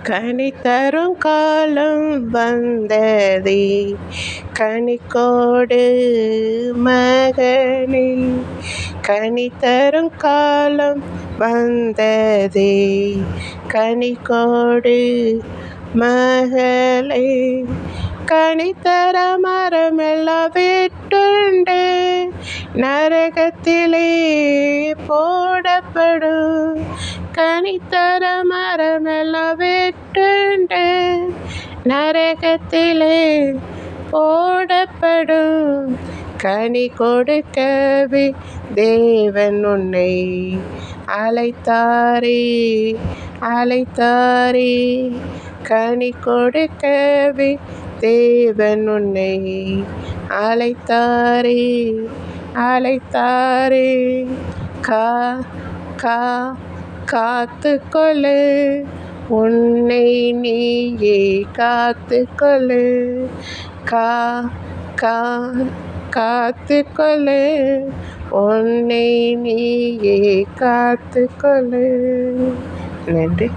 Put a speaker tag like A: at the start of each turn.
A: கனி தரும் காலம் வந்ததே, கனிக்கோடு மகனே. கனி தரும் காலம் வந்ததே, கனிக்கோடு மகளே. கனித்தர மரமெல்லாம் வெட்டுண்டு நரகத்திலே போடப்படும். கனித்தர மரமெல்லாம் வெட்டுண்டு நரகத்திலே போடப்படும். கனி கொடுக்கவே தேவன் உன்னை அழைத்தாரே, அழைத்தாரே. கனி கொடுக்கவே தேவன் உன்னை அழைத்தாரே, அழைத்தாரே. கா கா காத்துக்கொள்ளு, உன்னை நீயே காத்துக்கொள்ளு. கா கா காத்துக்கொள்ளு, உன்னை நீயே காத்துக்கொள்ளு. நன்றி.